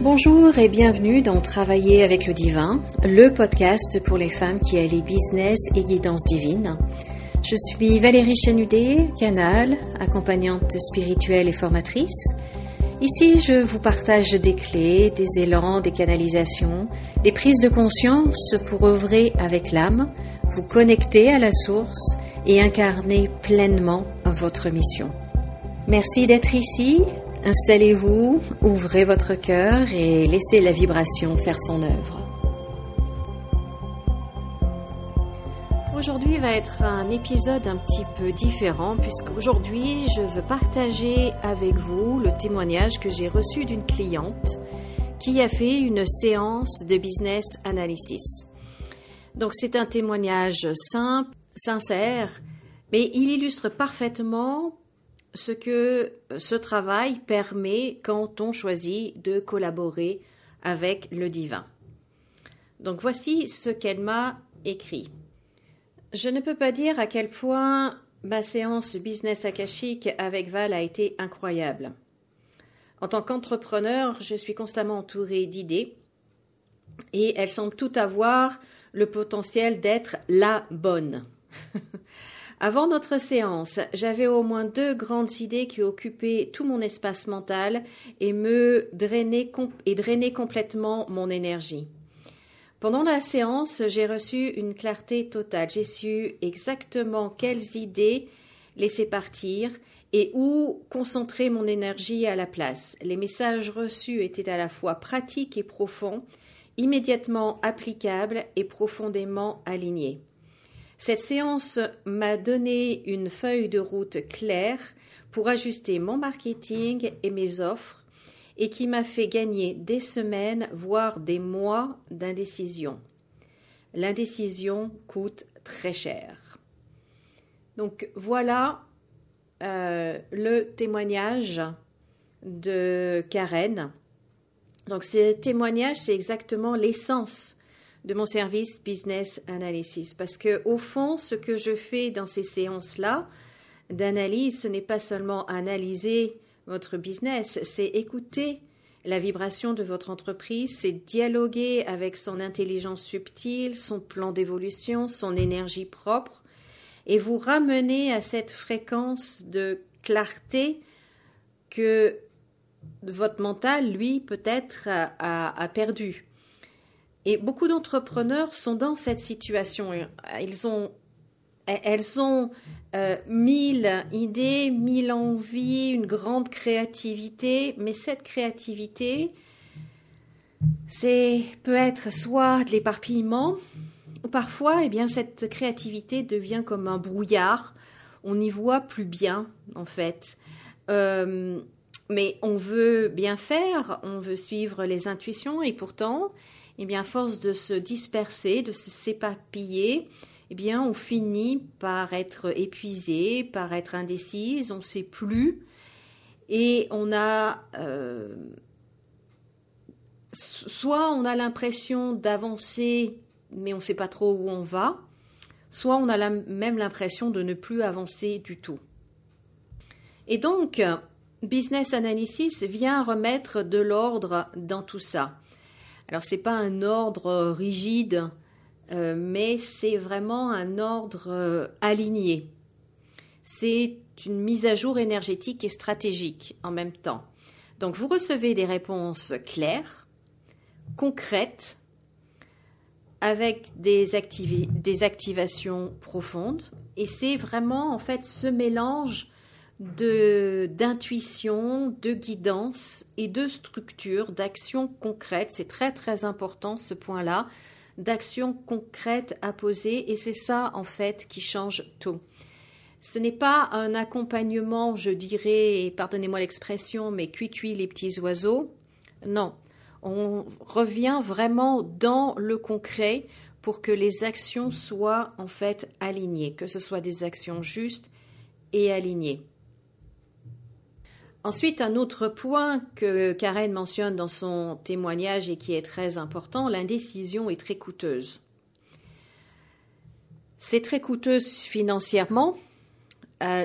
Bonjour et bienvenue dans Travailler avec le Divin, le podcast pour les femmes qui allient business et guidance divine. Je suis Valérie Chanudet, canal, accompagnante spirituelle et formatrice. Ici, je vous partage des clés, des élans, des canalisations, des prises de conscience pour œuvrer avec l'âme, vous connecter à la source et incarner pleinement votre mission. Merci d'être ici. Installez-vous, ouvrez votre cœur et laissez la vibration faire son œuvre. Aujourd'hui va être un épisode un petit peu différent puisqu'aujourd'hui je veux partager avec vous le témoignage que j'ai reçu d'une cliente qui a fait une séance de business analysis. Donc c'est un témoignage simple, sincère, mais il illustre parfaitement ce que ce travail permet quand on choisit de collaborer avec le divin. Donc voici ce qu'elle m'a écrit. Je ne peux pas dire à quel point ma séance business akashique avec Val a été incroyable. En tant qu'entrepreneur, je suis constamment entourée d'idées et elles semblent toutes avoir le potentiel d'être la bonne. Avant notre séance, j'avais au moins 2 grandes idées qui occupaient tout mon espace mental et drainaient complètement mon énergie. Pendant la séance, j'ai reçu une clarté totale. J'ai su exactement quelles idées laisser partir et où concentrer mon énergie à la place. Les messages reçus étaient à la fois pratiques et profonds, immédiatement applicables et profondément alignés. Cette séance m'a donné une feuille de route claire pour ajuster mon marketing et mes offres et qui m'a fait gagner des semaines, voire des mois d'indécision. L'indécision coûte très cher. Donc voilà le témoignage de Karen. Donc ce témoignage, c'est exactement l'essence de mon service Business Analysis. Parce que au fond, ce que je fais dans ces séances-là d'analyse, ce n'est pas seulement analyser votre business, c'est écouter la vibration de votre entreprise, c'est dialoguer avec son intelligence subtile, son plan d'évolution, son énergie propre, et vous ramener à cette fréquence de clarté que votre mental, lui, peut-être a perdu. Et beaucoup d'entrepreneurs sont dans cette situation. Elles ont 1000 idées, 1000 envies, une grande créativité. Mais cette créativité, peut être soit de l'éparpillement, ou parfois, cette créativité devient comme un brouillard. On n'y voit plus bien, en fait. Mais on veut bien faire, on veut suivre les intuitions, et pourtant, à force de se disperser, de s'éparpiller, on finit par être épuisé, par être indécise, on ne sait plus, et on a soit on a l'impression d'avancer, mais on ne sait pas trop où on va, soit on a même l'impression de ne plus avancer du tout. Et donc, Business Analysis vient remettre de l'ordre dans tout ça. Alors, ce n'est pas un ordre rigide, mais c'est vraiment un ordre aligné. C'est une mise à jour énergétique et stratégique en même temps. Donc, vous recevez des réponses claires, concrètes, avec des activations profondes. Et c'est vraiment, en fait, ce mélange d'intuition, de guidance et de structure, d'actions concrètes. C'est très très important ce point-là, d'actions concrètes à poser, et c'est ça en fait qui change tout. Ce n'est pas un accompagnement, je dirais, pardonnez-moi l'expression, mais cuit les petits oiseaux. Non, on revient vraiment dans le concret pour que les actions soient en fait alignées, que ce soit des actions justes et alignées. Ensuite, un autre point que Karen mentionne dans son témoignage et qui est très important, l'indécision est très coûteuse. C'est très coûteuse financièrement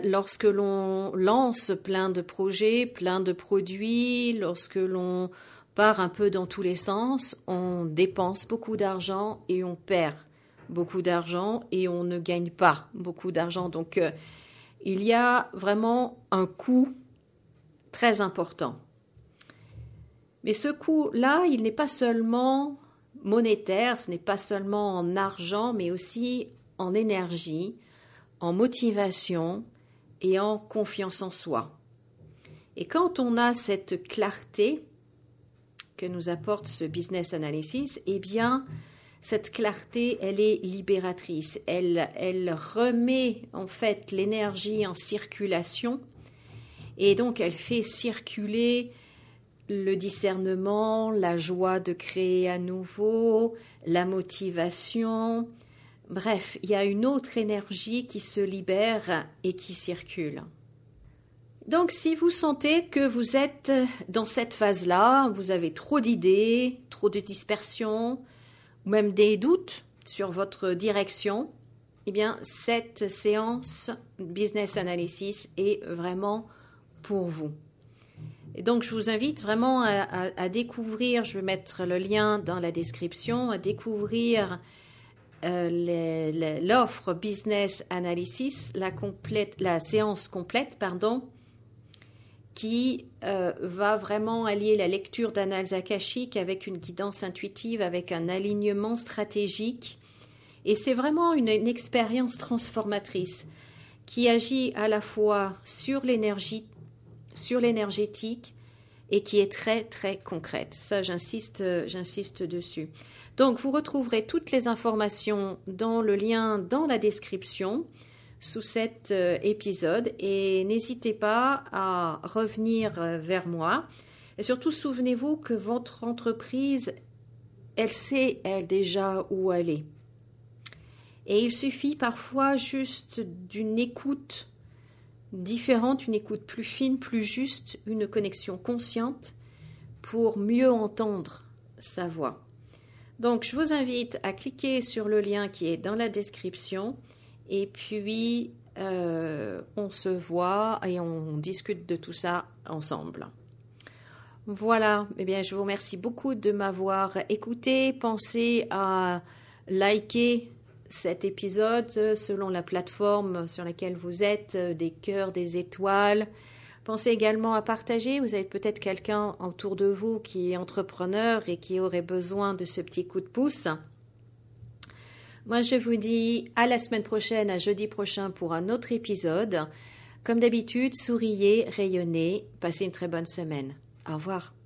lorsque l'on lance plein de projets, plein de produits, lorsque l'on part un peu dans tous les sens, on dépense beaucoup d'argent et on perd beaucoup d'argent et on ne gagne pas beaucoup d'argent. Donc, il y a vraiment un coût très important. Mais ce coût-là, il n'est pas seulement monétaire, ce n'est pas seulement en argent, mais aussi en énergie, en motivation et en confiance en soi. Et quand on a cette clarté que nous apporte ce business analysis, eh bien, cette clarté, elle est libératrice. Elle remet en fait l'énergie en circulation et donc elle fait circuler le discernement, la joie de créer à nouveau, la motivation. Bref, il y a une autre énergie qui se libère et qui circule. Donc, si vous sentez que vous êtes dans cette phase-là, vous avez trop d'idées, trop de dispersion, ou même des doutes sur votre direction, eh bien, cette séance Business Analysis est vraiment pour vous. Et donc, je vous invite vraiment à découvrir, je vais mettre le lien dans la description, à découvrir l'offre Business Analysis, la séance complète, qui va vraiment allier la lecture d'annales akashiques avec une guidance intuitive, avec un alignement stratégique. Et c'est vraiment une expérience transformatrice qui agit à la fois sur l'énergie, sur l'énergétique et qui est très, très concrète. Ça, j'insiste dessus. Donc, vous retrouverez toutes les informations dans le lien dans la description sous cet épisode et n'hésitez pas à revenir vers moi. Et surtout, souvenez-vous que votre entreprise, elle sait, elle, déjà où elle est. Et il suffit parfois juste d'une écoute différente, une écoute plus fine, plus juste, une connexion consciente pour mieux entendre sa voix. Donc, je vous invite à cliquer sur le lien qui est dans la description et puis on se voit et on discute de tout ça ensemble. Voilà, eh bien, je vous remercie beaucoup de m'avoir écouté. Pensez à liker cet épisode selon la plateforme sur laquelle vous êtes, des cœurs, des étoiles. Pensez également à partager. Vous avez peut-être quelqu'un autour de vous qui est entrepreneur et qui aurait besoin de ce petit coup de pouce. Moi, je vous dis à la semaine prochaine, à jeudi prochain pour un autre épisode. Comme d'habitude, souriez, rayonnez, passez une très bonne semaine. Au revoir.